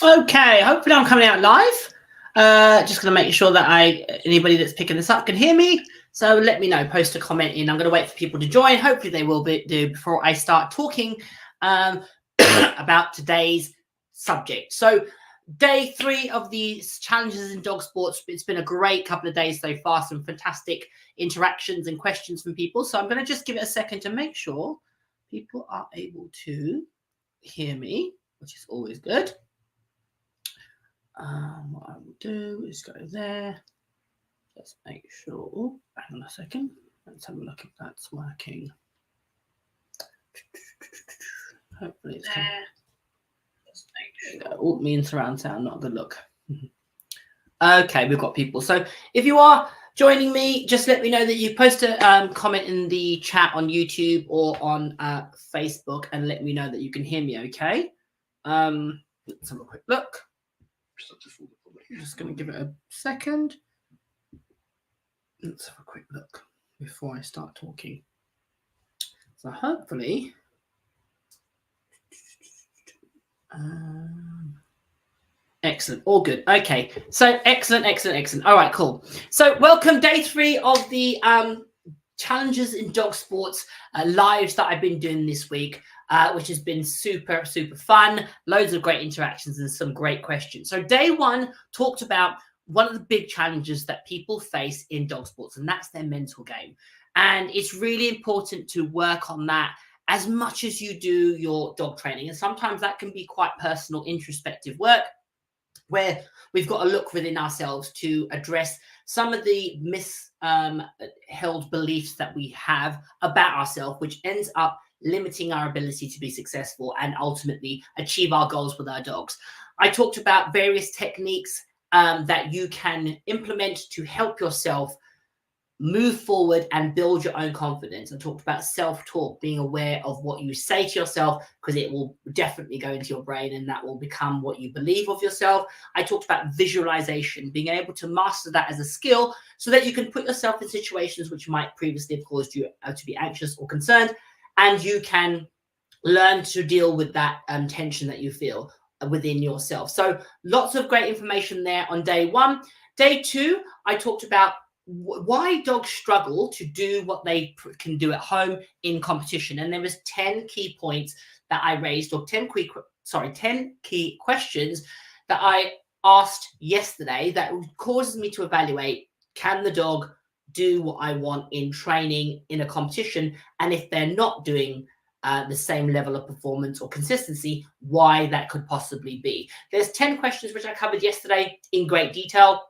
Okay, hopefully I'm coming out live. Just going to make sure that anybody that's picking this up can hear me. So let me know, post a comment in. I'm going to wait for people to join. Hopefully they will do before I start talking about today's subject. So day 3 of these challenges in dog sports. It's been a great couple of days so far. Some fantastic interactions and questions from people. So I'm going to just give it a second to make sure people are able to hear me, which is always good. What I will do is go there. Let's make sure. Hang on a second. Let's have a look if that's working. Hopefully it's there. Let's make sure. Oh, me in surround sound, not a good look. Okay, we've got people. So if you are joining me, just let me know that you post a comment in the chat on YouTube or on Facebook, and let me know that you can hear me. Okay. Let's have a quick look. I'm just going to give it a second. Let's have a quick look before I start talking. So hopefully, excellent, all good. Okay, so excellent. All right, cool. So welcome, day 3 of the challenges in dog sports lives that I've been doing this week. Which has been super fun, loads of great interactions and some great questions. So day 1 talked about one of the big challenges that people face in dog sports, and that's their mental game. And it's really important to work on that as much as you do your dog training. And sometimes that can be quite personal, introspective work, where we've got to look within ourselves to address some of the held beliefs that we have about ourselves, which ends up limiting our ability to be successful and ultimately achieve our goals with our dogs. I talked about various techniques that you can implement to help yourself move forward and build your own confidence. I talked about self-talk, being aware of what you say to yourself, because it will definitely go into your brain and that will become what you believe of yourself. I talked about visualization, being able to master that as a skill so that you can put yourself in situations which might previously have caused you to be anxious or concerned, and you can learn to deal with that tension that you feel within yourself. So lots of great information there on day 1. Day 2, I talked about why dogs struggle to do what they can do at home in competition. And there was 10 key points that I raised, or 10 key questions that I asked yesterday that causes me to evaluate, can the dog do what I want in training in a competition? And if they're not doing the same level of performance or consistency, why that could possibly be. There's 10 questions which I covered yesterday in great detail,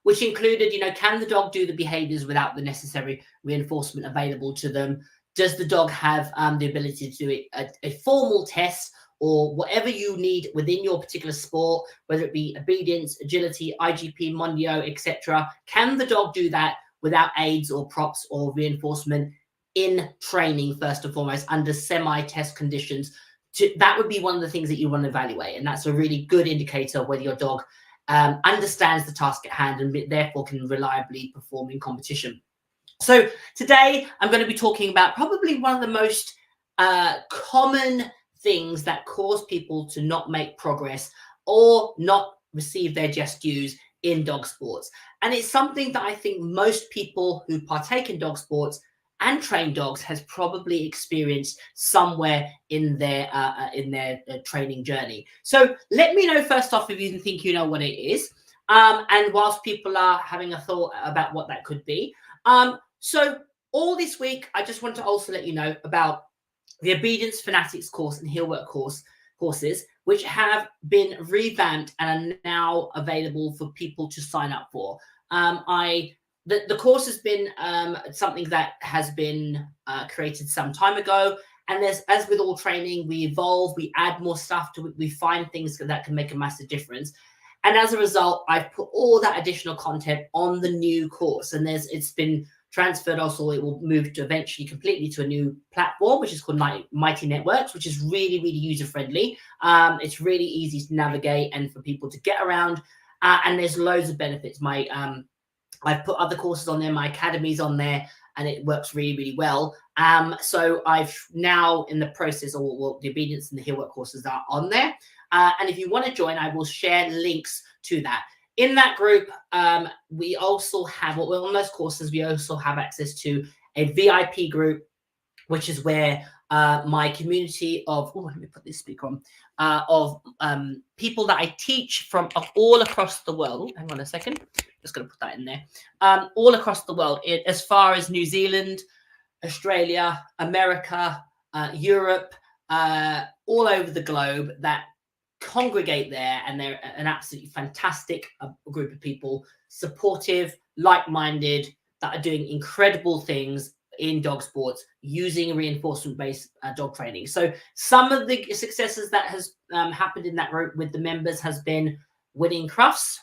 which included, can the dog do the behaviors without the necessary reinforcement available to them? Does the dog have the ability to do a formal test or whatever you need within your particular sport, whether it be obedience, agility, IGP, Mondio, etc.? Can the dog do that without aids or props or reinforcement in training, first and foremost, under semi-test conditions? That would be one of the things that you want to evaluate, and that's a really good indicator of whether your dog understands the task at hand and therefore can reliably perform in competition. So today I'm going to be talking about probably one of the most common things that cause people to not make progress or not receive their just dues in dog sports. And it's something that I think most people who partake in dog sports and train dogs has probably experienced somewhere in their training journey. So let me know first off if you think you know what it is, and whilst people are having a thought about what that could be. So all this week, I just want to also let you know about the Obedience Fanatics course and Heelwork courses, which have been revamped and are now available for people to sign up for. The course has been something that has been created some time ago. And as with all training, we evolve, we add more stuff to it, we find things that can make a massive difference. And as a result, I've put all that additional content on the new course. And it's been transferred also. It will move to eventually completely to a new platform, which is called Mighty Networks, which is really, really user-friendly. It's really easy to navigate and for people to get around. And there's loads of benefits. I've put other courses on there, my academy's on there, and it works really, really well. So I've now in the process, or well, the obedience and the heel work courses are on there. And if you want to join, I will share links to that. In that group, we also have, well, on those courses, we also have access to a VIP group, which is where my community of, oh, let me put this speaker on, of people that I teach from all across the world. Hang on a second, just going to put that in there. All across the world, as far as New Zealand, Australia, America, Europe, all over the globe that congregate there, and they're an absolutely fantastic group of people, supportive, like-minded, that are doing incredible things in dog sports using reinforcement-based dog training. So some of the successes that has happened in that group with the members has been winning crufts,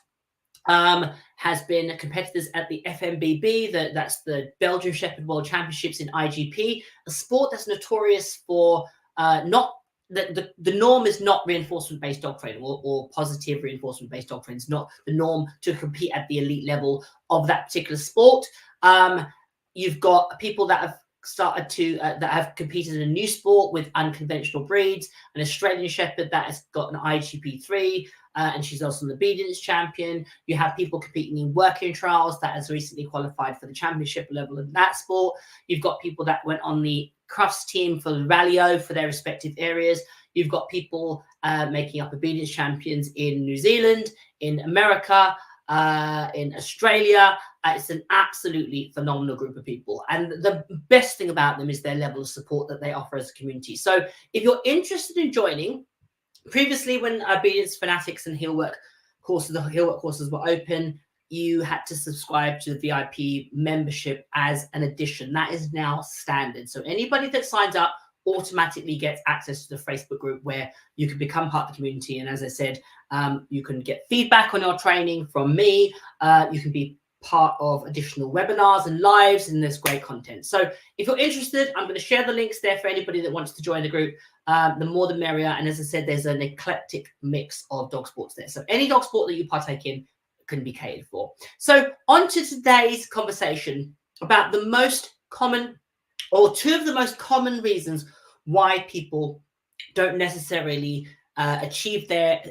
has been competitors at the FMBB, that's the Belgian Shepherd World Championships in IGP, a sport that's notorious for not the norm is not reinforcement-based dog training or positive reinforcement-based dog training. It's not the norm to compete at the elite level of that particular sport. You've got people that have started to that have competed in a new sport with unconventional breeds, an Australian Shepherd that has got an IGP3, and she's also an obedience champion. You have people competing in working trials that has recently qualified for the championship level in that sport. You've got people that went on the Crufts team for the Rallyo for their respective areas. You've got people making up obedience champions in New Zealand, in America, in Australia. It's an absolutely phenomenal group of people. And the best thing about them is their level of support that they offer as a community. So if you're interested in joining, previously when obedience fanatics and heel work courses were open, you had to subscribe to the VIP membership as an addition. That is now standard. So anybody that signs up automatically gets access to the Facebook group where you can become part of the community. And as I said, you can get feedback on your training from me. You can be part of additional webinars and lives, and there's great content. So if you're interested, I'm going to share the links there for anybody that wants to join the group. The more the merrier. And as I said, there's an eclectic mix of dog sports there. So any dog sport that you partake in can be catered for. So on to today's conversation about the most common, or two of the most common reasons why people don't necessarily achieve their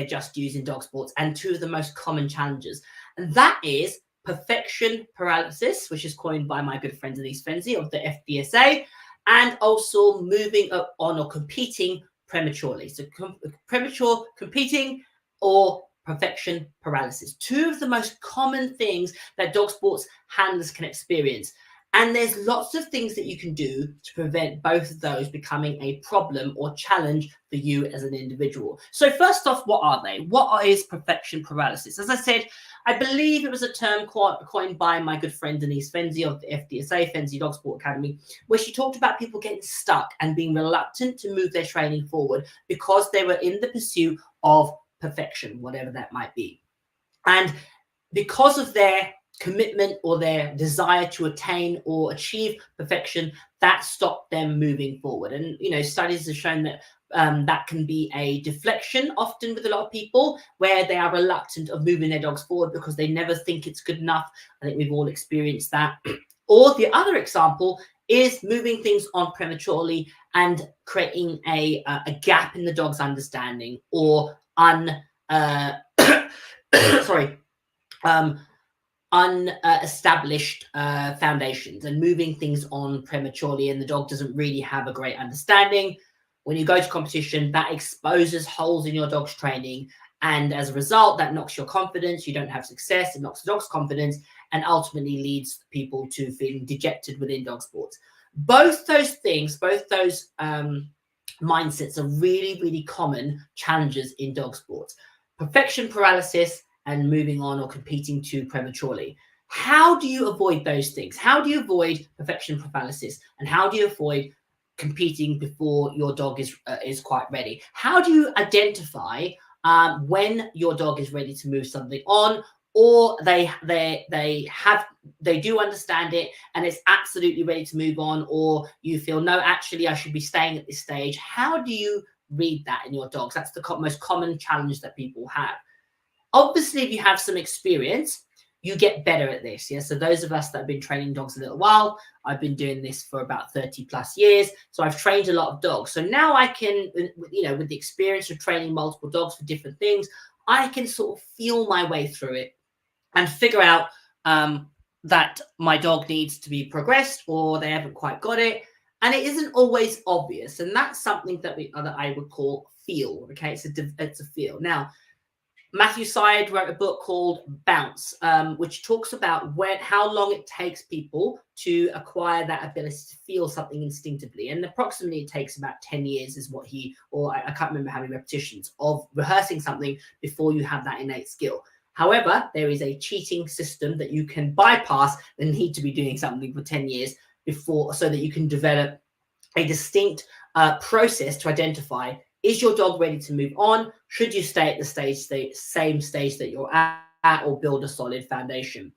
just use in dog sports, and two of the most common challenges. And that is perfection paralysis, which is coined by my good friend Denise Fenzi of the FDSA, and also moving up on or competing prematurely. So premature competing or perfection paralysis. Two of the most common things that dog sports handlers can experience. And there's lots of things that you can do to prevent both of those becoming a problem or challenge for you as an individual. So first off, what are they? What is perfection paralysis? As I said, I believe it was a term coined by my good friend Denise Fenzi of the FDSA, Fenzi Dog Sport Academy, where she talked about people getting stuck and being reluctant to move their training forward because they were in the pursuit of perfection, whatever that might be. And because of their commitment or their desire to attain or achieve perfection, that stopped them moving forward. And studies have shown that that can be a deflection often with a lot of people, where they are reluctant of moving their dogs forward because they never think it's good enough. I think we've all experienced that. Or the other example is moving things on prematurely and creating a gap in the dog's understanding, or unestablished foundations, and moving things on prematurely, and the dog doesn't really have a great understanding. When you go to competition, that exposes holes in your dog's training, and as a result, that knocks your confidence. You don't have success. It knocks the dog's confidence, and ultimately leads people to feeling dejected within dog sports. Both those things, both those mindsets are really, really common challenges in dog sports. Perfection paralysis and moving on or competing too prematurely. How do you avoid those things? How do you avoid perfection paralysis? And how do you avoid competing before your dog is quite ready? How do you identify when your dog is ready to move something on, or they do understand it and it's absolutely ready to move on, or you feel, no, actually I should be staying at this stage? How do you read that in your dogs? That's the most common challenge that people have. Obviously, if you have some experience, you get better at this. Yeah. So those of us that have been training dogs a little while, I've been doing this for about 30 plus years. So I've trained a lot of dogs. So now I can, with the experience of training multiple dogs for different things, I can sort of feel my way through it and figure out that my dog needs to be progressed or they haven't quite got it. And it isn't always obvious. And that's something that I would call feel. Okay. It's a feel. Now, Matthew Syed wrote a book called Bounce, which talks about how long it takes people to acquire that ability to feel something instinctively. And approximately it takes about 10 years is what I can't remember how many repetitions of rehearsing something before you have that innate skill. However, there is a cheating system that you can bypass the need to be doing something for 10 years before, so that you can develop a distinct process to identify, is your dog ready to move on? Should you stay at the same stage that you're at, or build a solid foundation?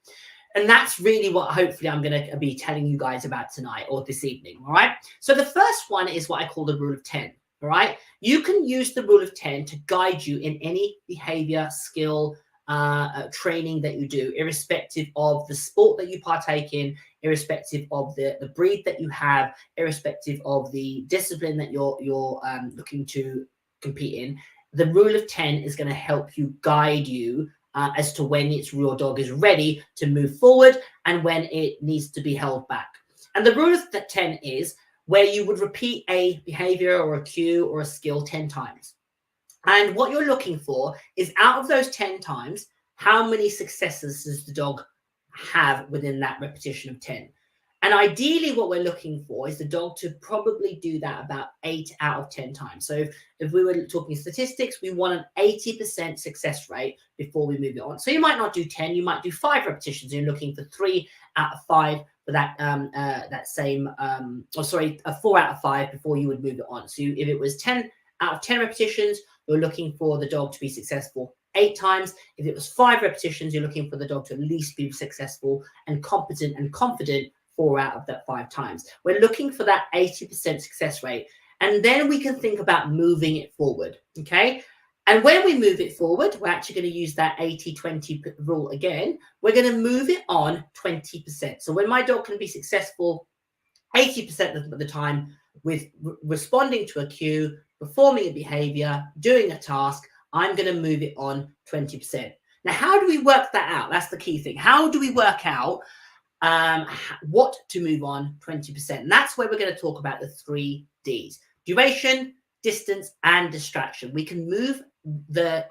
And that's really what hopefully I'm going to be telling you guys about tonight or this evening. All right. So the first one is what I call the rule of 10. All right. You can use the rule of 10 to guide you in any behavior, skill, training that you do, irrespective of the sport that you partake in, irrespective of the breed that you have, irrespective of the discipline that you're looking to compete in. The rule of 10 is going to help you guide you as to when your dog is ready to move forward and when it needs to be held back. And the rule of 10 is where you would repeat a behavior or a cue or a skill 10 times. And what you're looking for is, out of those 10 times, how many successes does the dog have within that repetition of 10? And ideally, what we're looking for is the dog to probably do that about 8 out of 10 times. So if we were talking statistics, we want an 80% success rate before we move it on. So you might not do 10, you might do 5 repetitions. You're looking for 3 out of 5 for that a 4 out of 5 before you would move it on. So if it was 10 out of 10 repetitions, you're looking for the dog to be successful 8 times. If it was 5 repetitions, you're looking for the dog to at least be successful and competent and confident 4 out of that 5 times. We're looking for that 80% success rate. And then we can think about moving it forward. Okay. And when we move it forward, we're actually going to use that 80-20 rule again. We're going to move it on 20%. So when my dog can be successful 80% of the time with responding to a cue, performing a behavior, doing a task, I'm going to move it on 20%. Now, how do we work that out? That's the key thing. How do we work out what to move on 20%? And that's where we're going to talk about the 3 Ds: duration, distance, and distraction. We can move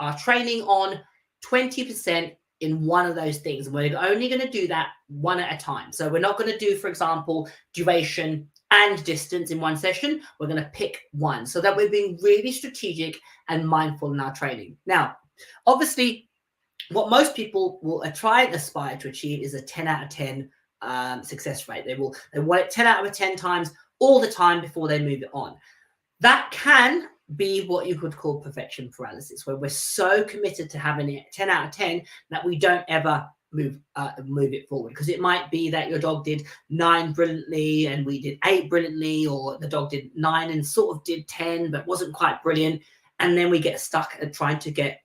our training on 20% in one of those things. And we're only going to do that one at a time. So we're not going to do, for example, duration and distance in one session. We're going to pick one, so that we're being really strategic and mindful in our training. Now, obviously, what most people will try and aspire to achieve is a 10 out of 10 success rate. They want it 10 out of 10 times all the time before they move it on. That can be what you could call perfection paralysis, where we're so committed to having it 10 out of 10 that we don't ever move it forward. Because it might be that your dog did 9 brilliantly and we did 8 brilliantly, or the dog did 9 and sort of did 10 but wasn't quite brilliant, and then we get stuck at trying to get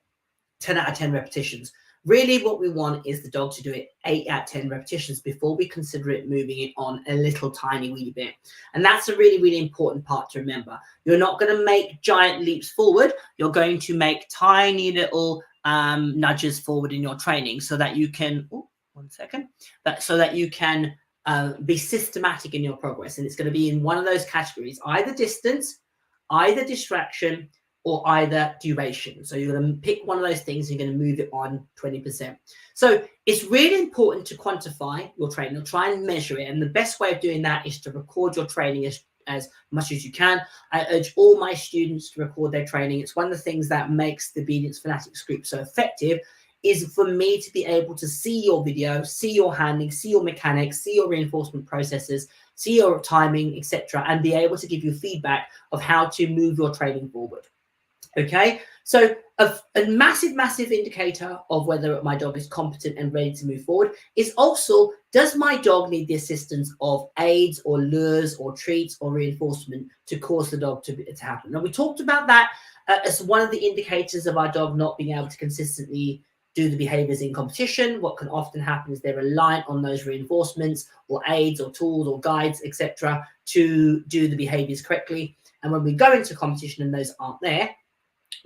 10 out of 10 repetitions. Really, what we want is the dog to do it 8 out of 10 repetitions before we consider it moving it on a little tiny wee bit. And that's a really, really important part to remember. You're not going to make giant leaps forward. You're going to make tiny little nudges forward in your training, so that you can, so that you can be systematic in your progress. And it's going to be in one of those categories: either distance, either distraction, or either duration. So you're going to pick one of those things and you're going to move it on 20%. So it's really important to quantify your training, or try and measure it. And the best way of doing that is to record your training as much as you can. I urge all my students to record their training. It's one of the things that makes the Obedience Fanatics group so effective, is for me to be able to see your video, see your handling, see your mechanics, see your reinforcement processes, see your timing, etc., and be able to give you feedback of how to move your training forward. Okay, so a massive indicator of whether my dog is competent and ready to move forward is also, does my dog need the assistance of aids or lures or treats or reinforcement to cause the dog to happen? Now, we talked about that as one of the indicators of our dog not being able to consistently do the behaviors in competition. What can often happen is they're reliant on those reinforcements or aids or tools or guides, etc., to do the behaviors correctly. And when we go into competition and those aren't there,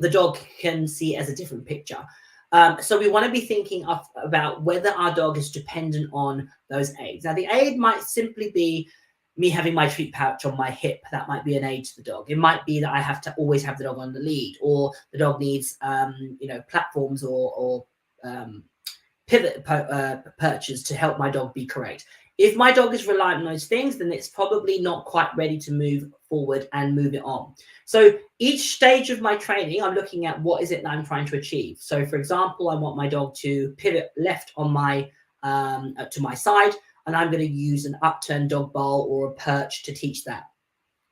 the dog can see as a different picture. So we want to be thinking about whether our dog is dependent on those aids. Now, the aid might simply be me having my treat pouch on my hip. That might be an aid to the dog. It might be that I have to always have the dog on the lead, or the dog needs, platforms or pivot perches to help my dog be correct. If my dog is reliant on those things, then it's probably not quite ready to move forward and move it on. So each stage of my training, I'm looking at what is it that I'm trying to achieve. So for example, I want my dog to pivot left on my to my side, and I'm going to use an upturned dog bowl or a perch to teach that.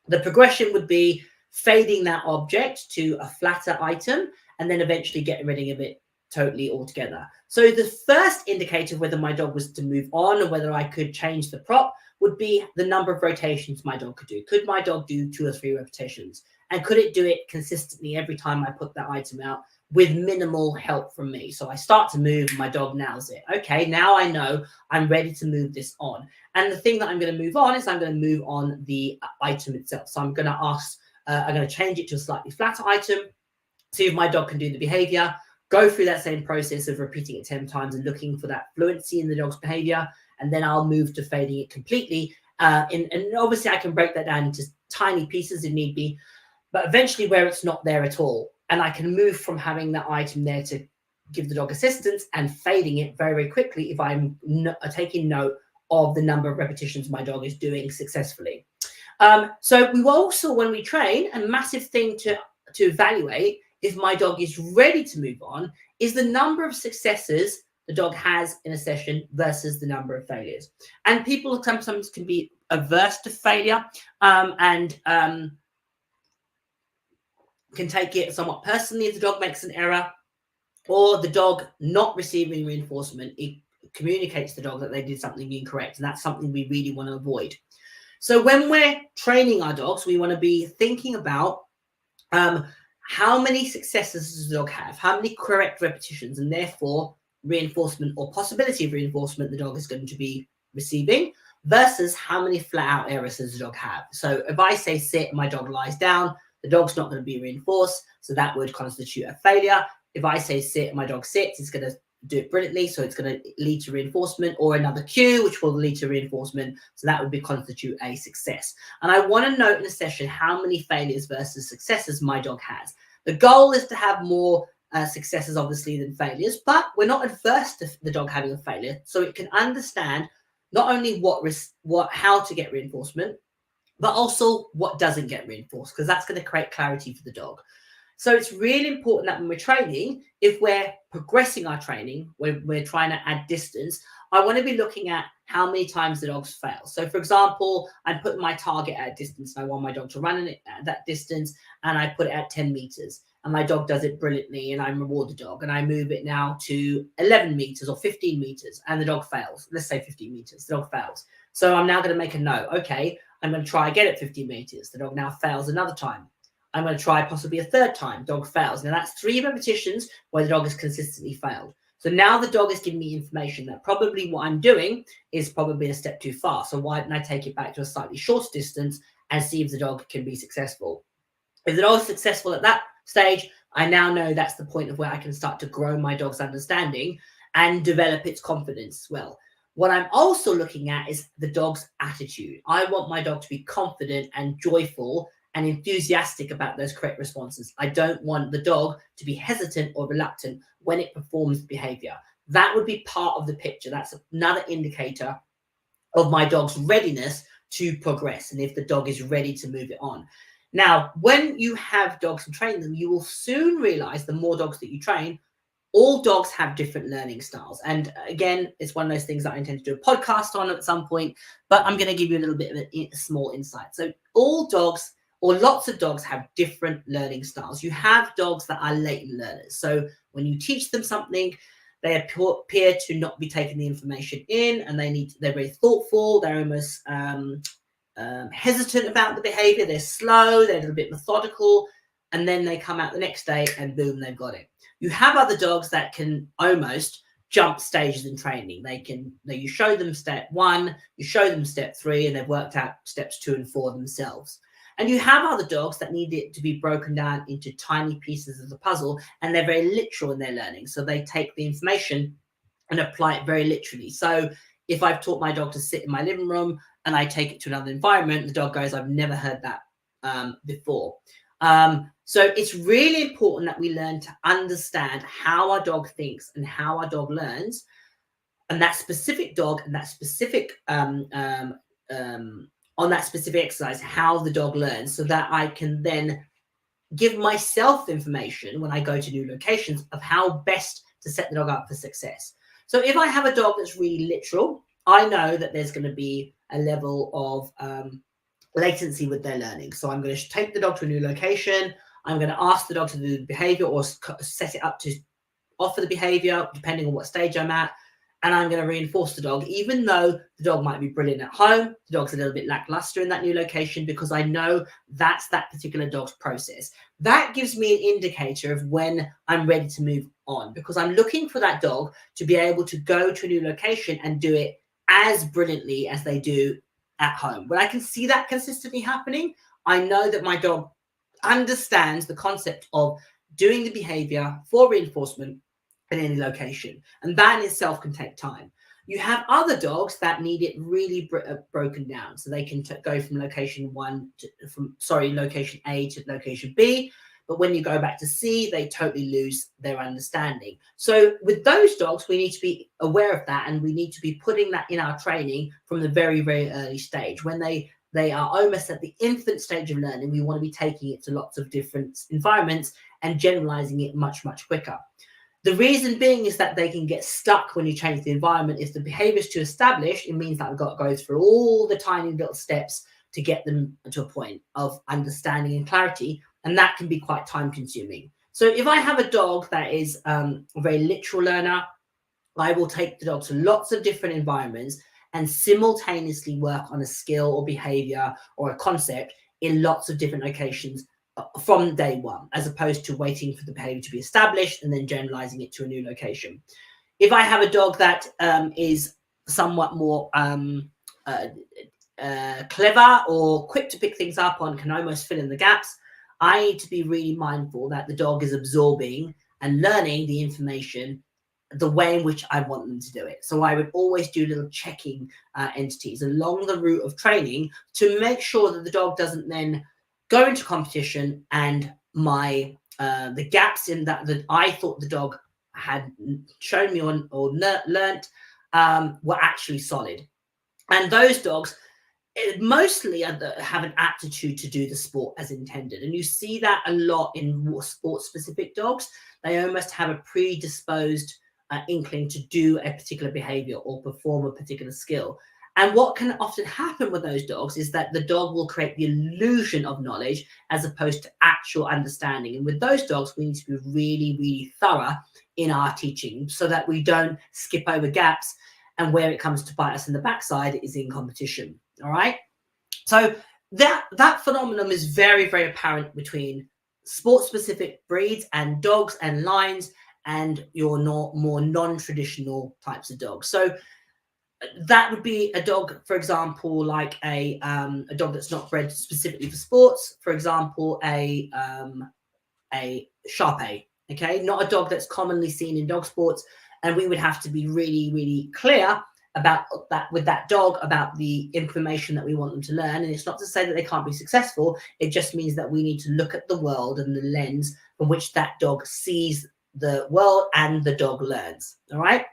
The progression would be fading that object to a flatter item and then eventually getting rid of it totally altogether. So the first indicator of whether my dog was to move on or whether I could change the prop would be the number of rotations my dog could do. Could my dog do 2 or 3 repetitions? And could it do it consistently every time I put that item out with minimal help from me? So I start to move, my dog nails it. Okay, now I know I'm ready to move this on. And the thing that I'm going to move on is I'm going to move on the item itself. So I'm going to I'm going to change it to a slightly flatter item, see if my dog can do the behavior, go through that same process of repeating it 10 times and looking for that fluency in the dog's behavior. And then I'll move to fading it completely. And obviously I can break that down into tiny pieces if need be, but eventually where it's not there at all. And I can move from having that item there to give the dog assistance and fading it very, very quickly if I'm taking note of the number of repetitions my dog is doing successfully. So we will also, when we train, a massive thing to evaluate if my dog is ready to move on is the number of successes the dog has in a session versus the number of failures. And people sometimes can be averse to failure and can take it somewhat personally if the dog makes an error, or the dog not receiving reinforcement. It communicates to the dog that they did something incorrect, and that's something we really want to avoid. So when we're training our dogs, we want to be thinking about how many successes does the dog have, how many correct repetitions, and therefore reinforcement or possibility of reinforcement the dog is going to be receiving, versus how many flat out errors does the dog have. So if I say sit and my dog lies down, the dog's not going to be reinforced, so that would constitute a failure. If I say sit and my dog sits, it's going to do it brilliantly, so it's going to lead to reinforcement, or another cue which will lead to reinforcement, so that would constitute a success. And I want to note in a session how many failures versus successes my dog has. The goal is to have more successes obviously than failures, but we're not adverse to the dog having a failure, so it can understand not only how to get reinforcement, but also what doesn't get reinforced, because that's going to create clarity for the dog. So it's really important that when we're training, if we're progressing our training, when we're trying to add distance, I want to be looking at how many times the dogs fail. So for example, I'm putting my target at a distance, and I want my dog to run at that distance, and I put it at 10 meters, and my dog does it brilliantly, and I reward the dog, and I move it now to 11 meters or 15 meters, and the dog fails. Let's say 15 meters, the dog fails. So I'm now going to make a note. Okay, I'm going to try again at 15 meters. The dog now fails another time. I'm going to try possibly a third time. Dog fails. Now that's 3 repetitions where the dog has consistently failed. So now the dog is giving me information that probably what I'm doing is probably a step too far. So why don't I take it back to a slightly shorter distance and see if the dog can be successful? If the dog is successful at that stage, I now know that's the point of where I can start to grow my dog's understanding and develop its confidence as well. What I'm also looking at is the dog's attitude. I want my dog to be confident and joyful and enthusiastic about those correct responses. I don't want the dog to be hesitant or reluctant when it performs behavior. That would be part of the picture. That's another indicator of my dog's readiness to progress and if the dog is ready to move it on. Now, when you have dogs and train them, you will soon realize the more dogs that you train, all dogs have different learning styles. And again, it's one of those things that I intend to do a podcast on at some point, but I'm going to give you a little bit of a small insight. So all dogs, or lots of dogs, have different learning styles. You have dogs that are latent learners. So when you teach them something, they appear to not be taking the information in, and they're very thoughtful. They're almost hesitant about the behavior. They're slow. They're a little bit methodical. and then they come out the next day and boom, they've got it. You have other dogs that can almost jump stages in training. You show them step 1, you show them step 3, and they've worked out steps 2 and 4 themselves. And you have other dogs that need it to be broken down into tiny pieces of the puzzle, and they're very literal in their learning. So they take the information and apply it very literally. So if I've taught my dog to sit in my living room and I take it to another environment, the dog goes, I've never heard that before. So it's really important that we learn to understand how our dog thinks and how our dog learns, and that specific dog and that specific on that specific exercise, how the dog learns, so that I can then give myself information when I go to new locations of how best to set the dog up for success. So if I have a dog that's really literal, I know that there's going to be a level of latency with their learning. So I'm going to take the dog to a new location. I'm going to ask the dog to do the behavior or set it up to offer the behavior, depending on what stage I'm at. And I'm going to reinforce the dog, even though the dog might be brilliant at home. The dog's a little bit lackluster in that new location, because I know that's that particular dog's process. That gives me an indicator of when I'm ready to move on, because I'm looking for that dog to be able to go to a new location and do it as brilliantly as they do at home. When I can see that consistently happening, I know that my dog understands the concept of doing the behavior for reinforcement in any location, and that in itself can take time. You have other dogs that need it really broken down, so they can go from location A to location B, but when you go back to C, they totally lose their understanding. So with those dogs, we need to be aware of that, and we need to be putting that in our training from the very, very early stage. When they are almost at the infant stage of learning, we want to be taking it to lots of different environments and generalizing it much, much quicker. The reason being is that they can get stuck when you change the environment. If the behavior is too established, it means that we've got to go through all the tiny little steps to get them to a point of understanding and clarity, and that can be quite time consuming. So if I have a dog that is a very literal learner, I will take the dog to lots of different environments and simultaneously work on a skill or behavior or a concept in lots of different locations from day one, as opposed to waiting for the behavior to be established and then generalizing it to a new location. If I have a dog that is somewhat more clever or quick to pick things up on, can almost fill in the gaps, I need to be really mindful that the dog is absorbing and learning the information the way in which I want them to do it. So I would always do little checking entities along the route of training to make sure that the dog doesn't then go into competition and the gaps in that I thought the dog had shown me or learnt were actually solid. And those dogs mostly have an aptitude to do the sport as intended. And you see that a lot in more sport-specific dogs. They almost have a predisposed inkling to do a particular behavior or perform a particular skill. And what can often happen with those dogs is that the dog will create the illusion of knowledge as opposed to actual understanding. And with those dogs, we need to be really, really thorough in our teaching so that we don't skip over gaps, and where it comes to bite us in the backside is in competition. All right. So that phenomenon is very, very apparent between sport-specific breeds and dogs and lines and your more non-traditional types of dogs. So that would be a dog, for example, like a dog that's not bred specifically for sports. For example, a Shar-Pei, okay? Not a dog that's commonly seen in dog sports. And we would have to be really, really clear about that with that dog, about the information that we want them to learn. And it's not to say that they can't be successful. It just means that we need to look at the world and the lens from which that dog sees the world and the dog learns, all right?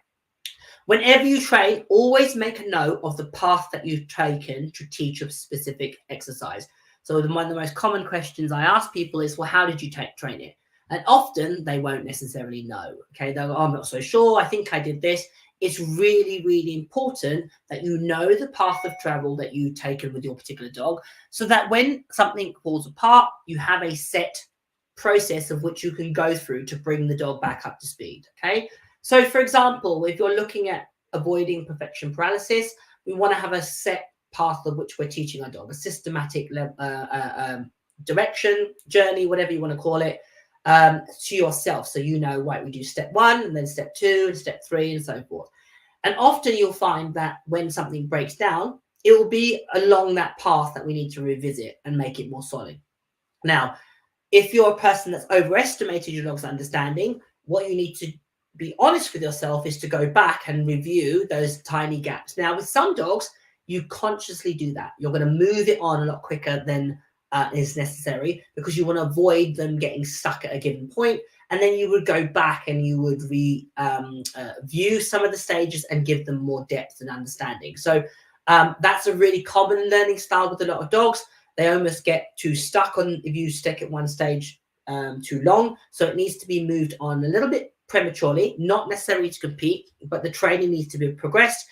Whenever you train, always make a note of the path that you've taken to teach a specific exercise. So one of the most common questions I ask people is, well, how did you train it? And often they won't necessarily know. Okay, they'll go, oh, I'm not so sure. I think I did this. It's really, really important that you know the path of travel that you've taken with your particular dog, so that when something falls apart, you have a set process of which you can go through to bring the dog back up to speed. Okay. So, for example, if you're looking at avoiding perfection paralysis, we want to have a set path of which we're teaching our dog, a systematic direction, journey, whatever you want to call it, to yourself. So you know, right, we do step 1 and then step 2 and step 3 and so forth. And often you'll find that when something breaks down, it will be along that path that we need to revisit and make it more solid. Now, if you're a person that's overestimated your dog's understanding, what you need to be honest with yourself is to go back and review those tiny gaps. Now, with some dogs, you consciously do that. You're going to move it on a lot quicker than is necessary, because you want to avoid them getting stuck at a given point. And then you would go back and you would view some of the stages and give them more depth and understanding. So that's a really common learning style with a lot of dogs. They almost get too stuck on, if you stick at one stage too long. So it needs to be moved on a little bit prematurely, not necessarily to compete, but the training needs to be progressed.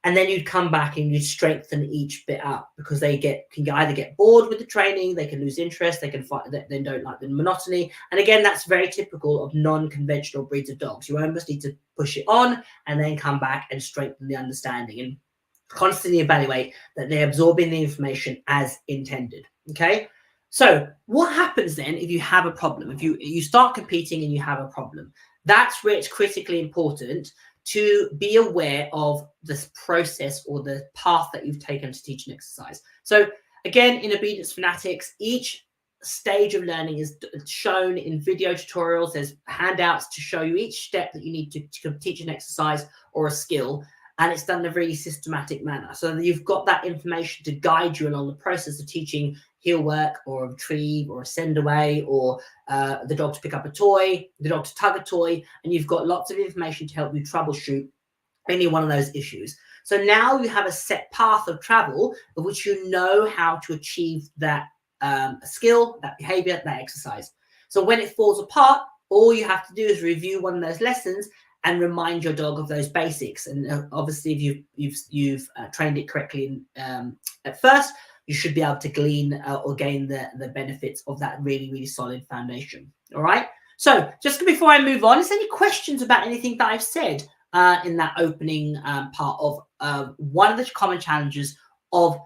And then you'd come back and you'd strengthen each bit up, because they can either get bored with the training, they can lose interest, they can find that they don't like the monotony. And again, that's very typical of non-conventional breeds of dogs. You almost need to push it on and then come back and strengthen the understanding and constantly evaluate that they're absorbing the information as intended. Okay. So what happens then if you have a problem? If you start competing and you have a problem, that's where it's critically important to be aware of this process or the path that you've taken to teach an exercise. So again, in Obedience Fanatics, each stage of learning is shown in video tutorials. There's handouts to show you each step that you need to teach an exercise or a skill, and it's done in a really systematic manner. So you've got that information to guide you along the process of teaching heel work or a retrieve or a send away, or the dog to pick up a toy, the dog to tug a toy, and you've got lots of information to help you troubleshoot any one of those issues. So now you have a set path of travel of which you know how to achieve that skill, that behavior, that exercise. So when it falls apart, all you have to do is review one of those lessons and remind your dog of those basics. And obviously, if you've trained it correctly at first, you should be able to glean or gain the benefits of that really, really solid foundation. All right. So just before I move on, is there any questions about anything that I've said in that opening part of one of the common challenges of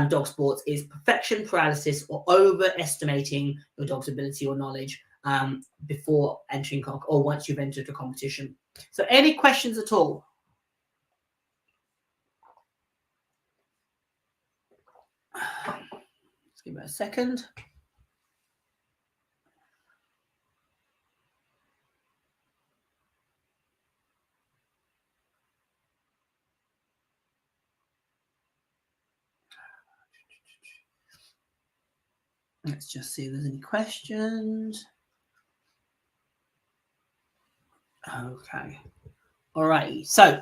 dog sports is perfection paralysis, or overestimating your dog's ability or knowledge before entering or once you've entered a competition. So any questions at all? Let's give it a second. Let's just see if there's any questions. Okay. All right. So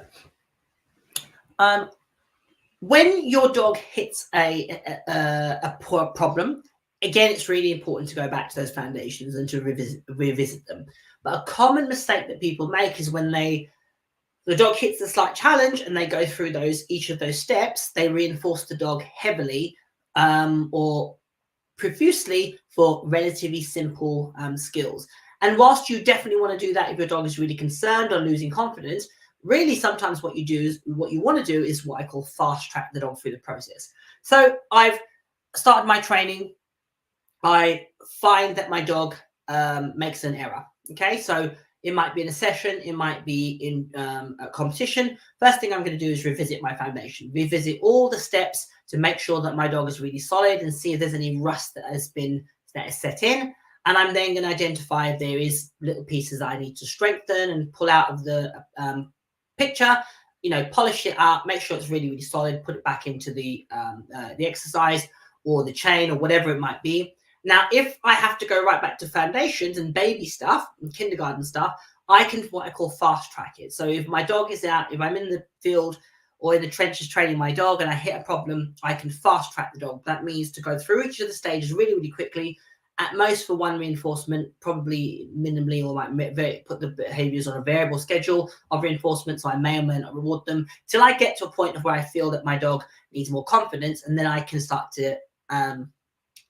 when your dog hits a poor problem, again, it's really important to go back to those foundations and to revisit them. But a common mistake that people make is when the dog hits a slight challenge and they go through each of those steps, they reinforce the dog heavily or profusely for relatively simple skills. And whilst you definitely want to do that if your dog is really concerned or losing confidence, really sometimes what you want to do is what I call fast track the dog through the process. So I've started my training. I find that my dog makes an error. Okay, so it might be in a session, it might be in a competition. First thing I'm going to do is revisit my foundation, revisit all the steps to make sure that my dog is really solid and see if there's any rust that is set in. And I'm then going to identify if there is little pieces I need to strengthen and pull out of the picture, polish it up, make sure it's really, really solid, put it back into the exercise or the chain or whatever it might be. Now, if I have to go right back to foundations and baby stuff and kindergarten stuff, I can what I call fast track it. So if my dog is out, if I'm in the field or in the trenches training my dog and I hit a problem, I can fast track the dog. That means to go through each of the stages really, really quickly, at most for one reinforcement, probably minimally, or might put the behaviors on a variable schedule of reinforcement. So I may or may not reward them till I get to a point of where I feel that my dog needs more confidence, and then I can start to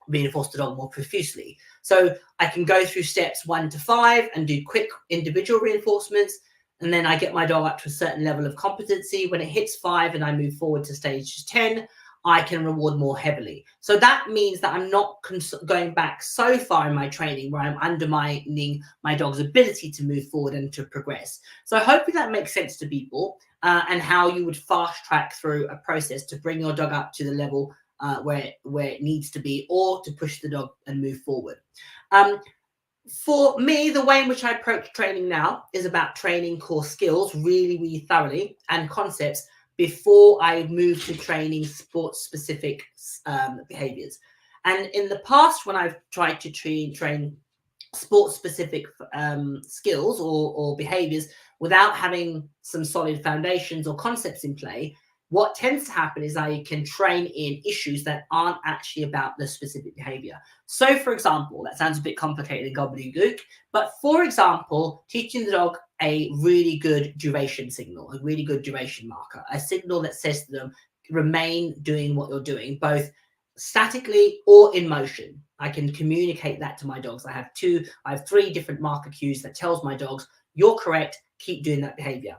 reinforce the dog more profusely. So I can go through steps 1 to 5 and do quick individual reinforcements. And then I get my dog up to a certain level of competency. When it hits 5 and I move forward to stage 10, I can reward more heavily. So that means that I'm not going back so far in my training where I'm undermining my dog's ability to move forward and to progress. So hopefully that makes sense to people, and how you would fast track through a process to bring your dog up to the level where it needs to be, or to push the dog and move forward. For me, the way in which I approach training now is about training core skills really, really thoroughly, and concepts before I move to training sport-specific behaviors. And in the past, when I've tried to train sport-specific skills or behaviors without having some solid foundations or concepts in play, what tends to happen is I can train in issues that aren't actually about the specific behavior. So, for example, that sounds a bit complicated and gobbledygook, but for example, teaching the dog a really good duration signal, a really good duration marker, a signal that says to them, remain doing what you're doing, both statically or in motion. I can communicate that to my dogs. I have 3 different marker cues that tells my dogs, you're correct, keep doing that behavior.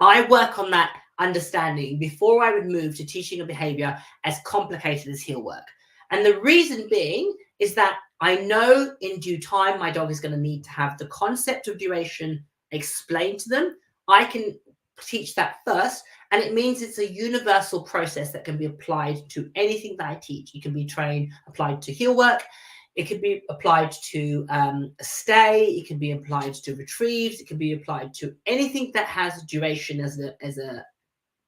I work on that understanding before I would move to teaching a behavior as complicated as heel work. And the reason being is that I know in due time my dog is going to need to have the concept of duration explained to them. I can teach that first, and it means it's a universal process that can be applied to anything that I teach. It can be applied to heel work. It could be applied to stay. It can be applied to retrieves. It can be applied to anything that has duration as a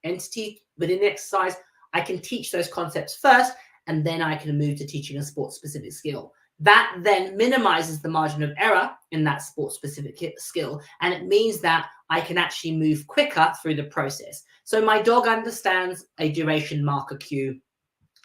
entity within the exercise. I can teach those concepts first, and then I can move to teaching a sport-specific skill. That then minimizes the margin of error in that sport-specific skill, and it means that I can actually move quicker through the process. So my dog understands a duration marker cue,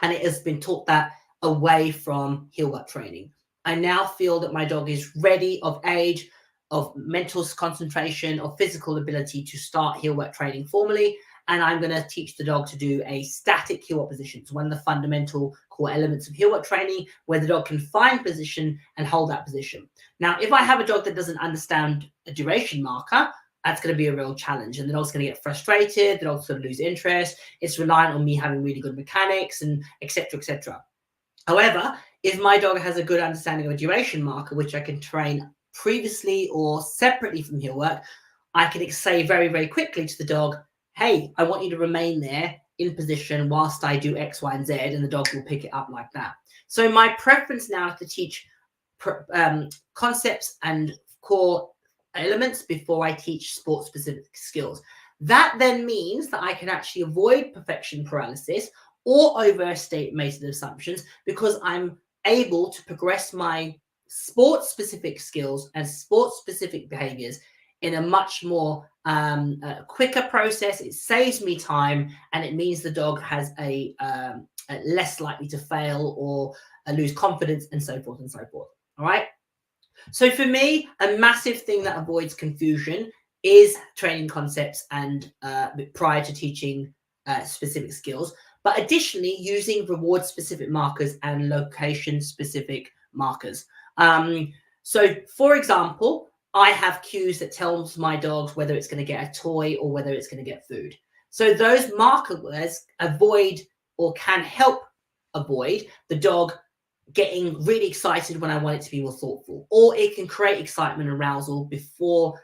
and it has been taught that away from heel work training. I now feel that my dog is ready, of age, of mental concentration, of physical ability to start heel work training formally. And I'm going to teach the dog to do a static heel work position. It's one of the fundamental core elements of heel work training, where the dog can find position and hold that position. Now, if I have a dog that doesn't understand a duration marker, that's going to be a real challenge. And the dog's going to get frustrated. The dog's going to lose interest. It's reliant on me having really good mechanics, and et cetera, et cetera. However, if my dog has a good understanding of a duration marker, which I can train previously or separately from heel work, I can say very, very quickly to the dog, hey, I want you to remain there in position whilst I do X, Y, and Z, and the dog will pick it up like that. So my preference now is to teach concepts and core elements before I teach sport-specific skills. That then means that I can actually avoid perfection paralysis or overestimated assumptions, because I'm able to progress my sport-specific skills and sport-specific behaviors in a much more quicker process. It saves me time, and it means the dog has a less likely to fail or lose confidence, and so forth and so forth. All right. So for me, a massive thing that avoids confusion is training concepts and prior to teaching specific skills, but additionally using reward specific markers and location specific markers. So for example, I have cues that tells my dogs whether it's going to get a toy or whether it's going to get food. So those marker words avoid, or can help avoid, the dog getting really excited when I want it to be more thoughtful, or it can create excitement and arousal before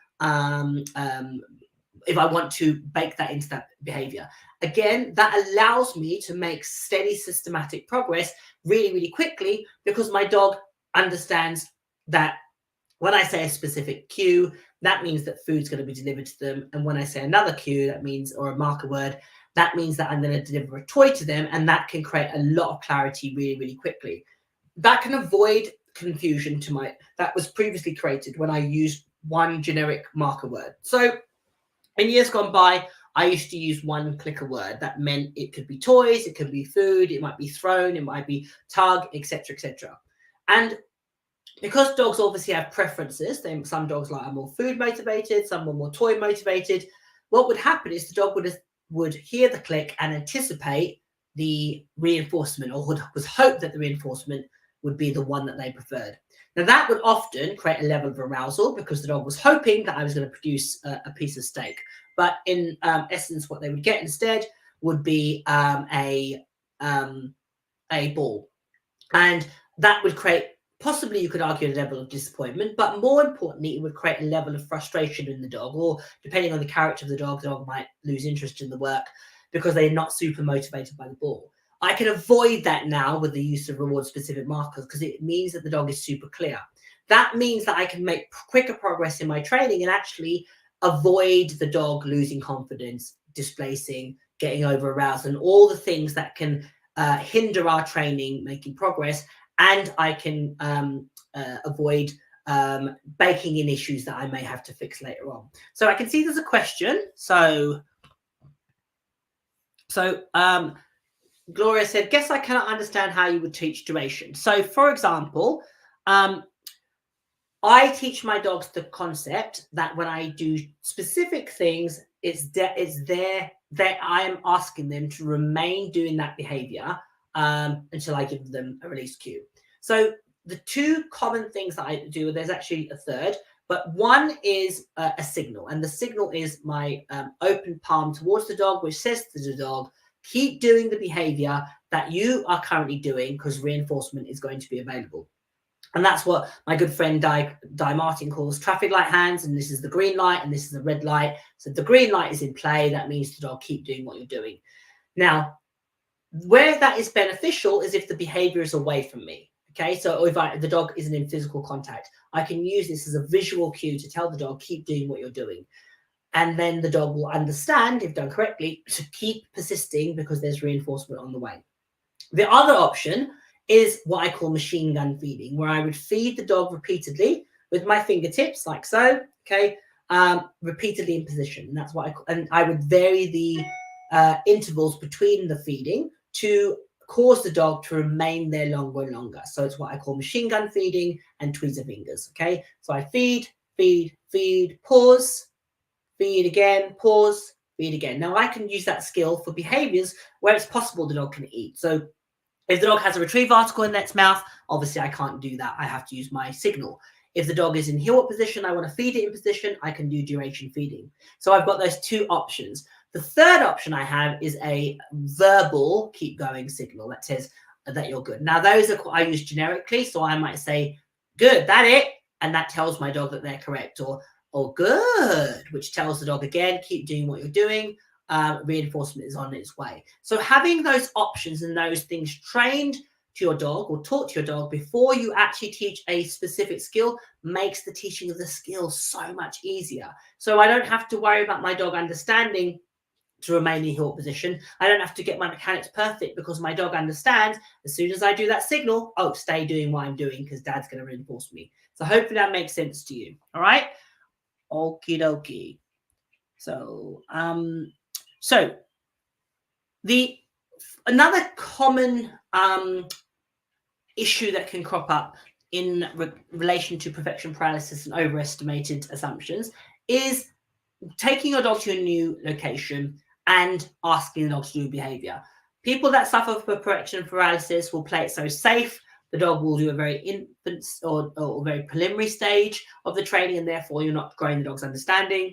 if I want to bake that into that behavior. Again, that allows me to make steady, systematic progress really, really quickly, because my dog understands that when I say a specific cue, that means that food's going to be delivered to them. And when I say another cue, that means, or a marker word, that means that I'm going to deliver a toy to them, and that can create a lot of clarity really, really quickly. That can avoid confusion that was previously created when I used one generic marker word. So in years gone by, I used to use one clicker word. That meant it could be toys, it could be food, it might be thrown, it might be tug, etc., etc. And because dogs obviously have preferences, some dogs are more food motivated, some are more toy motivated. What would happen is the dog would hear the click and anticipate the reinforcement, or was hope that the reinforcement would be the one that they preferred. Now that would often create a level of arousal, because the dog was hoping that I was going to produce a piece of steak. But in essence, what they would get instead would be a ball. And that would create, possibly you could argue, a level of disappointment, but more importantly, it would create a level of frustration in the dog, or depending on the character of the dog might lose interest in the work because they're not super motivated by the ball. I can avoid that now with the use of reward-specific markers because it means that the dog is super clear. That means that I can make quicker progress in my training and actually avoid the dog losing confidence, displacing, getting over aroused, and all the things that can hinder our training making progress. And I can avoid baking in issues that I may have to fix later on. So I can see there's a question. So Gloria said, guess I cannot understand how you would teach duration. So for example, I teach my dogs the concept that when I do specific things, it's there that I am asking them to remain doing that behavior until I give them a release cue. So the two common things that I do, there's actually a third, but one is a signal. And the signal is my open palm towards the dog, which says to the dog, keep doing the behavior that you are currently doing because reinforcement is going to be available. And that's what my good friend Di Martin calls traffic light hands. And this is the green light and this is the red light. So the green light is in play. That means the dog keep doing what you're doing. Now, where that is beneficial is if the behavior is away from me. Okay, so if the dog isn't in physical contact, I can use this as a visual cue to tell the dog, keep doing what you're doing. And then the dog will understand, if done correctly, to keep persisting because there's reinforcement on the way. The other option is what I call machine gun feeding, where I would feed the dog repeatedly with my fingertips, like so, okay, repeatedly in position. And that's what I call, and I would vary the intervals between the feeding to cause the dog to remain there longer and longer. So it's what I call machine gun feeding and tweezer fingers, okay? So I feed, pause, feed again, pause, feed again. Now I can use that skill for behaviors where it's possible the dog can eat. So if the dog has a retrieve article in its mouth, obviously I can't do that. I have to use my signal. If the dog is in heel position, I want to feed it in position, I can do duration feeding. So I've got those two options. The third option I have is a verbal keep going signal that says that you're good. Now those are I use generically, so I might say, good, that it, and that tells my dog that they're correct, or good, which tells the dog again, keep doing what you're doing. Reinforcement is on its way. So having those options and those things trained to your dog or taught to your dog before you actually teach a specific skill makes the teaching of the skill so much easier. So I don't have to worry about my dog understanding to remain in heel position. I don't have to get my mechanics perfect because my dog understands as soon as I do that signal, oh, stay doing what I'm doing because dad's going to reinforce me. So hopefully that makes sense to you. All right. Okie dokie. So, another common issue that can crop up in relation to perfection paralysis and overestimated assumptions is taking your dog to a new location and asking the dog to do behavior. People that suffer from perfection paralysis will play it so safe. The dog will do a very infant or very preliminary stage of the training, and therefore you're not growing the dog's understanding.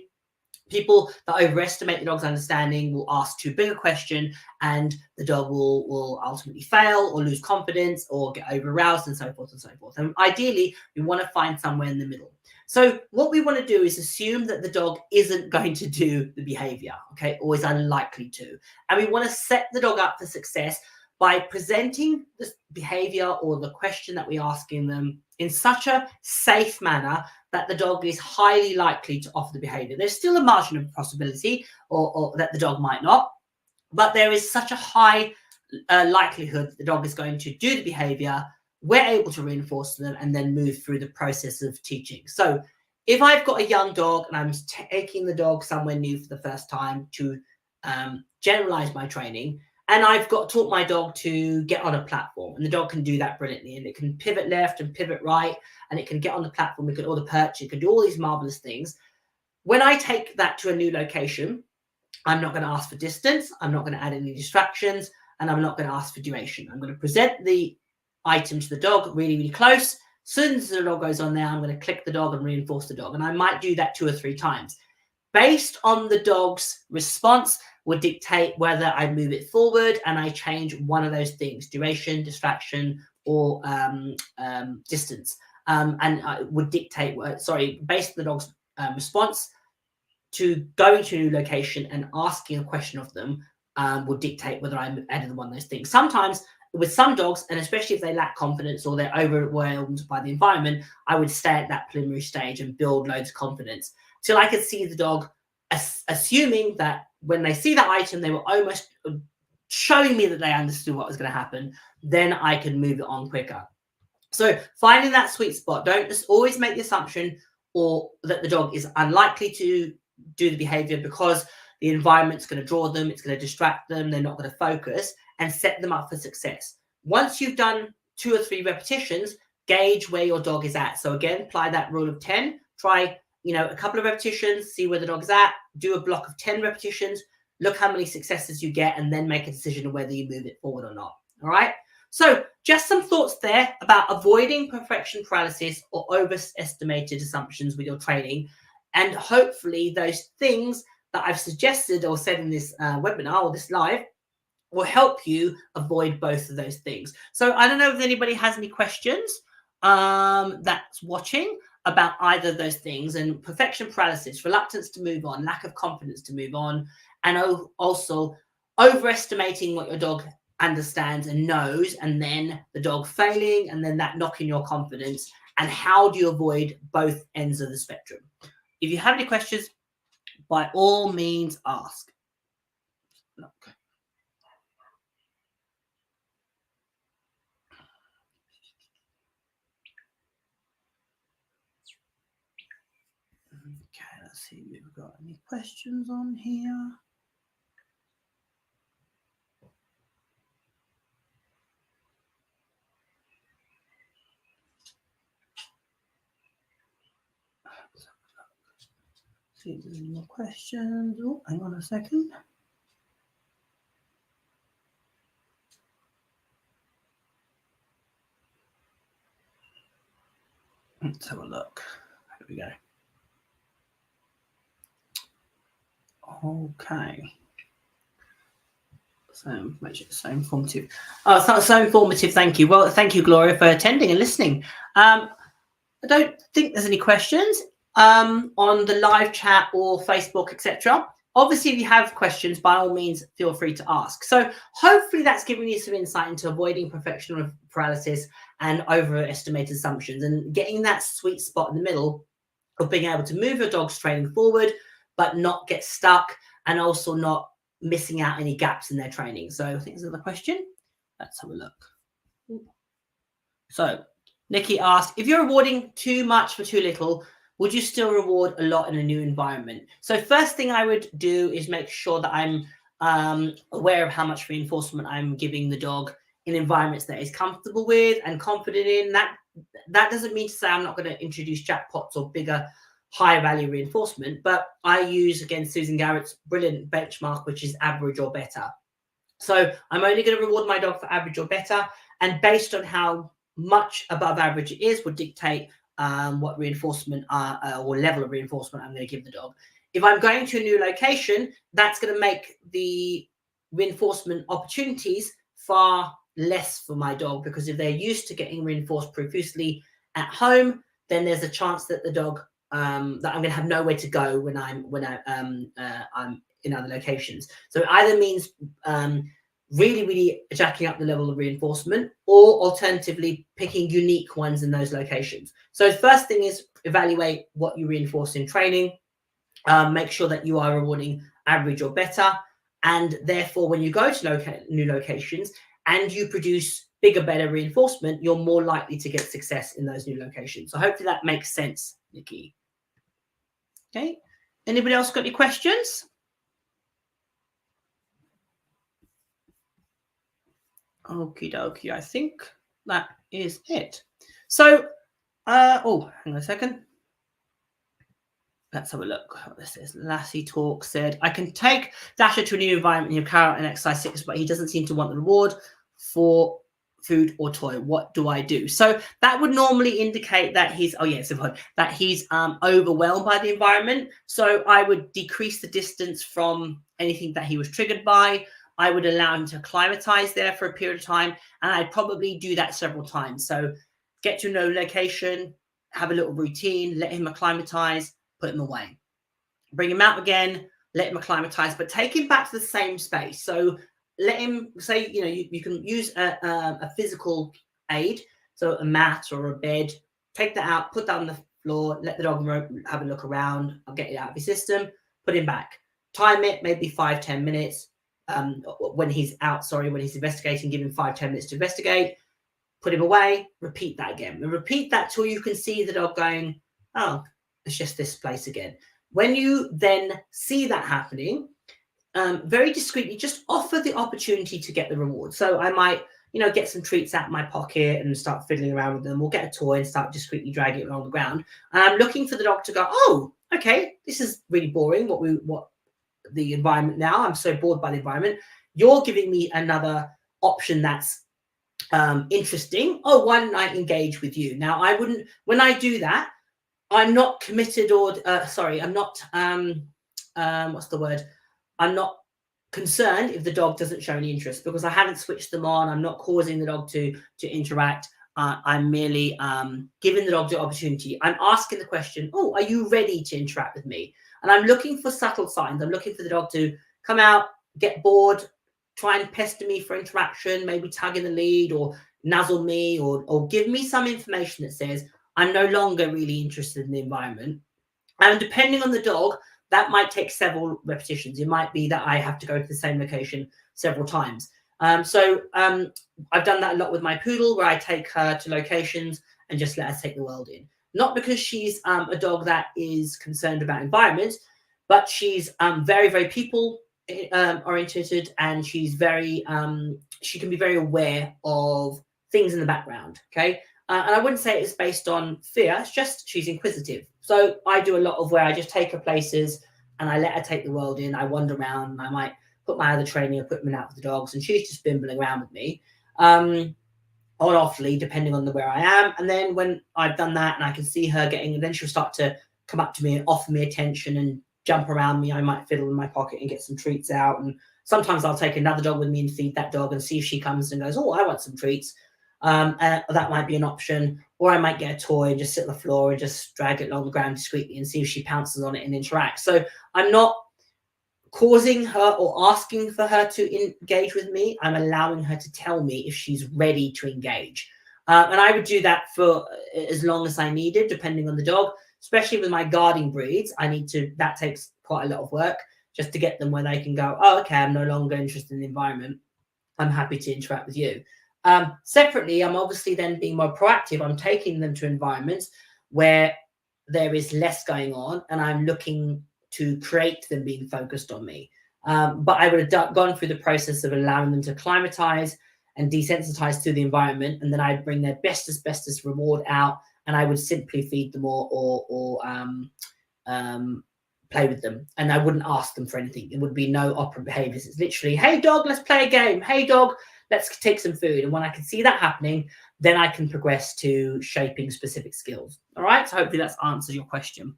People that overestimate the dog's understanding will ask too big a question, and the dog will ultimately fail or lose confidence or get over aroused and so forth and so forth. And ideally, we want to find somewhere in the middle. So what we want to do is assume that the dog isn't going to do the behavior, okay, or is unlikely to. And we want to set the dog up for success by presenting the behavior or the question that we're asking them in such a safe manner that the dog is highly likely to offer the behavior. There's still a margin of possibility or that the dog might not, but there is such a high likelihood that the dog is going to do the behavior. We're able to reinforce them and then move through the process of teaching. So if I've got a young dog and I'm taking the dog somewhere new for the first time to generalize my training, and I've taught my dog to get on a platform, and the dog can do that brilliantly, and it can pivot left and pivot right, and it can get on the platform, it can order perch, it can do all these marvelous things. When I take that to a new location, I'm not going to ask for distance, I'm not going to add any distractions, and I'm not going to ask for duration. I'm going to present the item to the dog really, really close. As soon as the dog goes on there, I'm going to click the dog and reinforce the dog, and I might do that 2 or 3 times. Based on the dog's response, will dictate whether I move it forward and I change one of those things: duration, distraction, or distance. And would dictate, based on the dog's response to going to a new location and asking a question of them, will dictate whether I'm adding one of those things. Sometimes with some dogs, and especially if they lack confidence or they're overwhelmed by the environment, I would stay at that preliminary stage and build loads of confidence till I could see the dog assuming that when they see that item, they were almost showing me that they understood what was going to happen. Then I could move it on quicker. So finding that sweet spot. Don't just always make the assumption or that the dog is unlikely to do the behavior because the environment's going to draw them, it's going to distract them, they're not going to focus, and set them up for success. Once you've done 2 or 3 repetitions, gauge where your dog is at. So again, apply that rule of 10. Try, a couple of repetitions, see where the dog's at, do a block of 10 repetitions, look how many successes you get, and then make a decision of whether you move it forward or not. All right. So just some thoughts there about avoiding perfection paralysis or overestimated assumptions with your training. And hopefully those things that I've suggested or said in this webinar or this live will help you avoid both of those things. So I don't know if anybody has any questions that's watching about either of those things, and perfection paralysis, reluctance to move on, lack of confidence to move on, and also overestimating what your dog understands and knows, and then the dog failing, and then that knocking your confidence. And how do you avoid both ends of the spectrum? If you have any questions, by all means ask. Look. Okay, let's see if we've got any questions on here. See if there's any more questions. Oh, hang on a second. Let's have a look. Here we go. Okay. So informative. Oh, so informative. Thank you. Well, thank you, Gloria, for attending and listening. I don't think there's any questions on the live chat or Facebook, etc. Obviously, if you have questions, by all means, feel free to ask. So hopefully that's given you some insight into avoiding perfection paralysis and overestimated assumptions, and getting that sweet spot in the middle of being able to move your dog's training forward, but not get stuck, and also not missing out any gaps in their training. So I think there's another question. Let's have a look. So Nikki asked, if you're rewarding too much for too little, would you still reward a lot in a new environment? So first thing I would do is make sure that I'm aware of how much reinforcement I'm giving the dog in environments that he's comfortable with and confident in. That doesn't mean to say I'm not going to introduce jackpots or bigger, higher value reinforcement, but I use, again, Susan Garrett's brilliant benchmark, which is average or better. So I'm only going to reward my dog for average or better, and based on how much above average it is, would dictate what reinforcement or level of reinforcement I'm going to give the dog. If I'm going to a new location, that's going to make the reinforcement opportunities far less for my dog, because if they're used to getting reinforced profusely at home, then there's a chance that the dog that I'm going to have nowhere to go when I'm in other locations. So it either means really jacking up the level of reinforcement, or alternatively picking unique ones in those locations. So the first thing is evaluate what you reinforce in training. Make sure that you are rewarding average or better, and therefore when you go to new locations and you produce bigger, better reinforcement, you're more likely to get success in those new locations. So hopefully that makes sense, Nikki. Okay, anybody else got any questions? Okie dokie, I think that is it. So, oh, hang on a second. Let's have a look what this is. Lassie Talk said, I can take Dasher to a new environment in your carrot and exercise 6, but he doesn't seem to want the reward for food or toy. What do I do? So that would normally indicate that he's that he's overwhelmed by the environment. So I would decrease the distance from anything that he was triggered by. I would allow him to acclimatize there for a period of time, and I'd probably do that several times. So get to know location, have a little routine, let him acclimatize, put him away, bring him out again, let him acclimatize, but take him back to the same space. So let him say, you can use a physical aid, so a mat or a bed, take that out, put that on the floor, let the dog have a look around, I'll get it out of his system, put him back. Time it, maybe 5-10 minutes. When he's investigating, give him 5-10 minutes to investigate, put him away, repeat that again. And repeat that till you can see the dog going, oh, it's just this place again. When you then see that happening, very discreetly, just offer the opportunity to get the reward. So I might, get some treats out of my pocket and start fiddling around with them, or get a toy and start discreetly dragging it along the ground. And I'm looking for the dog to go, oh, okay, this is really boring. What the environment now? I'm so bored by the environment. You're giving me another option that's interesting. Oh, why don't I engage with you? Now, when I do that, I'm not committed I'm not, what's the word? I'm not concerned if the dog doesn't show any interest, because I haven't switched them on. I'm not causing the dog to interact. I'm merely giving the dog the opportunity. I'm asking the question, oh, are you ready to interact with me? And I'm looking for subtle signs. I'm looking for the dog to come out, get bored, try and pester me for interaction, maybe tug in the lead or nuzzle me or give me some information that says, I'm no longer really interested in the environment. And depending on the dog, that might take several repetitions. It might be that I have to go to the same location several times. I've done that a lot with my poodle, where I take her to locations and just let her take the world in. Not because she's a dog that is concerned about environment, but she's very, very people oriented, and she's very, she can be very aware of things in the background. Okay. And I wouldn't say it's based on fear. It's just she's inquisitive. So I do a lot of where I just take her places and I let her take the world in. I wander around and I might put my other training equipment out for the dogs, and she's just bimbling around with me, on offly, depending on where I am. And then when I've done that and I can see her then she'll start to come up to me and offer me attention and jump around me. I might fiddle in my pocket and get some treats out. And sometimes I'll take another dog with me and feed that dog and see if she comes and goes, oh, I want some treats. That might be an option. Or I might get a toy and just sit on the floor and just drag it along the ground discreetly and see if she pounces on it and interacts. So I'm not causing her or asking for her to engage with me. I'm allowing her to tell me if she's ready to engage. And I would do that for as long as I needed, depending on the dog, especially with my guarding breeds. That takes quite a lot of work just to get them where they can go, oh, okay, I'm no longer interested in the environment. I'm happy to interact with you. Separately, I'm obviously then being more proactive. I'm taking them to environments where there is less going on, and I'm looking to create them being focused on me. But I would have gone through the process of allowing them to acclimatize and desensitize to the environment, and then I'd bring their bestest reward out, and I would simply feed them or play with them, and I wouldn't ask them for anything. It would be no operant behaviors. It's literally, hey dog, let's play a game. Hey dog, let's take some food. And when I can see that happening, then I can progress to shaping specific skills. All right, so hopefully that's answered your question.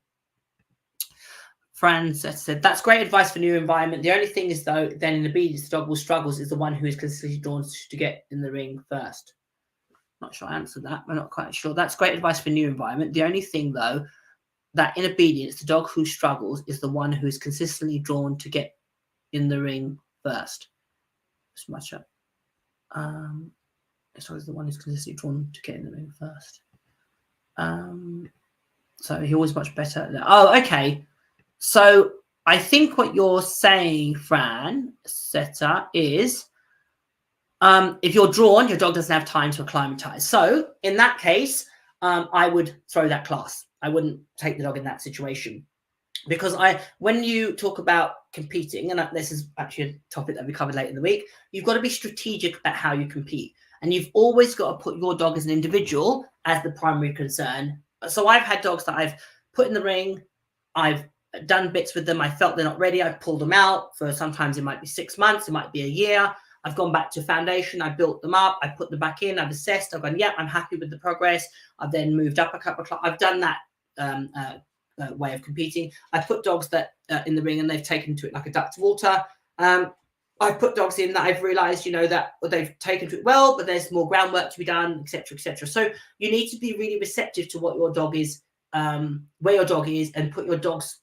Fran said, that's great advice for new environment. The only thing is, though, then in obedience, the dog will struggles is the one who is consistently drawn to get in the ring first. Not sure I answered that. I'm not quite sure. That's great advice for new environment. The only thing, though, that in obedience, the dog who struggles is the one who is consistently drawn to get in the ring first. Just much up. So is the one who's consistently drawn to get in the ring first. So he always much better. Oh, okay. So I think what you're saying, Fran Seta, is if you're drawn, your dog doesn't have time to acclimatize. So in that case, I would throw that class. I wouldn't take the dog in that situation. Because when you talk about competing, and this is actually a topic that we covered later in the week, you've got to be strategic about how you compete. And you've always got to put your dog as an individual as the primary concern. So I've had dogs that I've put in the ring, I've done bits with them, I felt they're not ready, I've pulled them out for sometimes it might be 6 months, it might be a year. I've gone back to foundation, I built them up, I put them back in, I've assessed, I've gone, yeah, I'm happy with the progress. I've then moved up a couple of I've done that way of competing. I put dogs that in the ring and they've taken to it like a duck to water. I've put dogs in that I've realized, that they've taken to it well, but there's more groundwork to be done, etc., etc. So you need to be really receptive to what your dog is, where your dog is, and put your dog's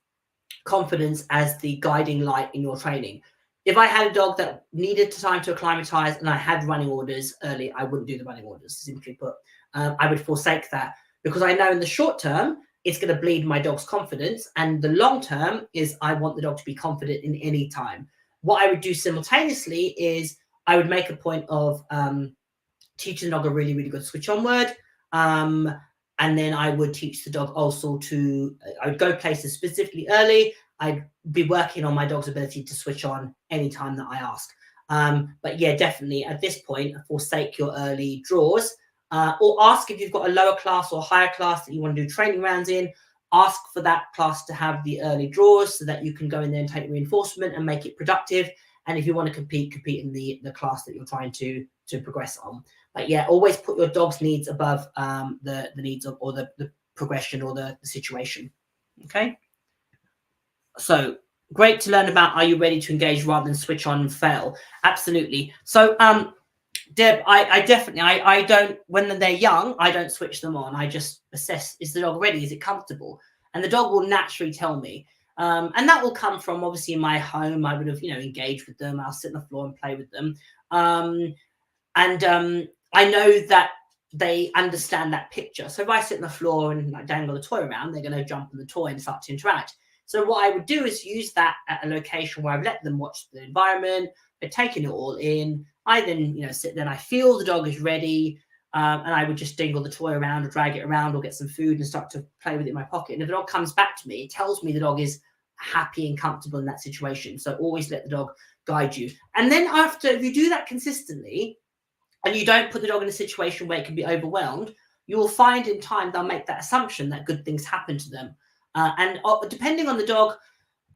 confidence as the guiding light in your training. If I had a dog that needed time to acclimatize and I had running orders early, I wouldn't do the running orders, simply put. I would forsake that because I know in the short term, it's going to bleed my dog's confidence. And the long term is I want the dog to be confident in any time. What I would do simultaneously is I would make a point of teaching the dog a really, really good switch on word. And then I would teach the dog also I would go places specifically early. I'd be working on my dog's ability to switch on anytime that I ask. But yeah, definitely at this point, forsake your early draws, or ask if you've got a lower class or higher class that you want to do training rounds in. Ask for that class to have the early draws so that you can go in there and take reinforcement and make it productive. And if you want to compete in the class that you're trying to progress on. But yeah, always put your dog's needs above the needs of or the progression or the situation. Okay. So great to learn about. Are you ready to engage rather than switch on and fail? Absolutely. So Deb, I definitely I don't, when they're young, I don't switch them on. I just assess, is the dog ready? Is it comfortable? And the dog will naturally tell me. And that will come from obviously in my home. I would have, engaged with them. I'll sit on the floor and play with them. I know that they understand that picture. So if I sit on the floor and dangle a toy around, they're going to jump on the toy and start to interact. So what I would do is use that at a location where I've let them watch the environment, they're taking it all in. I then, sit there and I feel the dog is ready. And I would just dangle the toy around or drag it around or get some food and start to play with it in my pocket. And if the dog comes back to me, it tells me the dog is happy and comfortable in that situation. So always let the dog guide you. And then if you do that consistently and you don't put the dog in a situation where it can be overwhelmed, you will find in time they'll make that assumption that good things happen to them. And depending on the dog,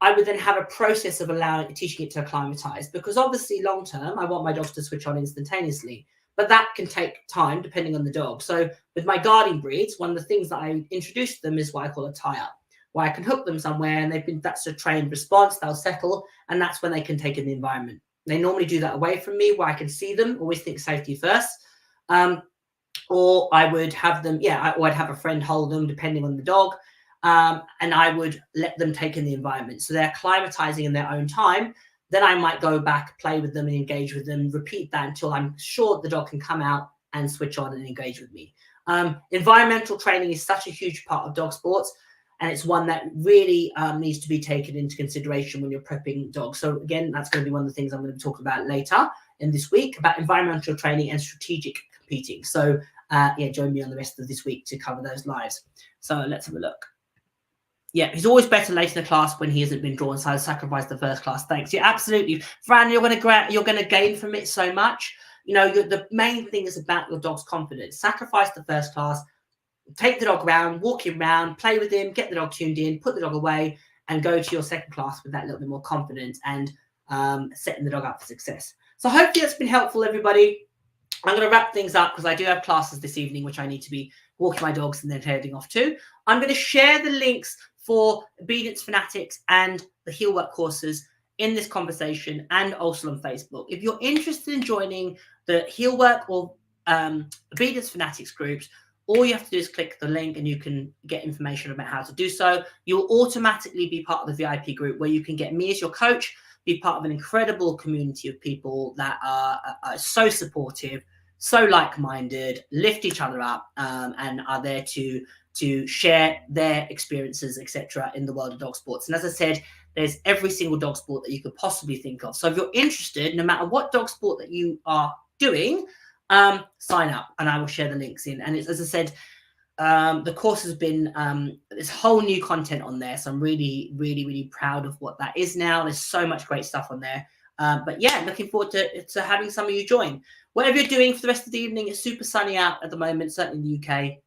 I would then have a process of teaching it to acclimatize, because obviously long term, I want my dogs to switch on instantaneously, but that can take time depending on the dog. So with my guarding breeds, one of the things that I introduce to them is what I call a tie-up, where I can hook them somewhere and that's a trained response, they'll settle, and that's when they can take in the environment. They normally do that away from me where I can see them, always think safety first. Or I would have them, or I'd have a friend hold them depending on the dog. And I would let them take in the environment. So they're acclimatizing in their own time. Then I might go back, play with them and engage with them, repeat that until I'm sure the dog can come out and switch on and engage with me. Environmental training is such a huge part of dog sports. And it's one that really needs to be taken into consideration when you're prepping dogs. So again, that's going to be one of the things I'm going to be talking about later in this week, about environmental training and strategic competing. So join me on the rest of this week to cover those lives. So let's have a look. Yeah, he's always better late in the class when he hasn't been drawn, so I sacrifice the first class. Thanks. Yeah, absolutely. Fran, you're going to gain from it so much. The main thing is about your dog's confidence. Sacrifice the first class, take the dog around, walk him around, play with him, get the dog tuned in, put the dog away, and go to your second class with that little bit more confidence and setting the dog up for success. So hopefully that's been helpful, everybody. I'm going to wrap things up because I do have classes this evening, which I need to be walking my dogs and then heading off to. I'm going to share the links for Obedience Fanatics and the Heel Work courses in this conversation and also on Facebook. If you're interested in joining the Heel Work or Obedience Fanatics groups, all you have to do is click the link and you can get information about how to do so. You'll automatically be part of the VIP group where you can get me as your coach, be part of an incredible community of people that are so supportive, so like-minded, lift each other up, and are there to share their experiences, etc., in the world of dog sports. And as I said, there's every single dog sport that you could possibly think of. So if you're interested, no matter what dog sport that you are doing, sign up and I will share the links in. And it's, as I said, the course has been there's whole new content on there. So I'm really, really, really proud of what that is now. There's so much great stuff on there. But yeah, looking forward to having some of you join. Whatever you're doing for the rest of the evening, it's super sunny out at the moment, certainly in the UK.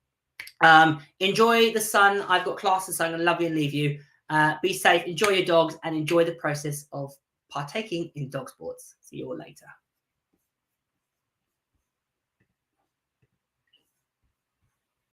Enjoy the sun. I've got classes, so I'm going to love you and leave you. Be safe, enjoy your dogs, and enjoy the process of partaking in dog sports. See you all later.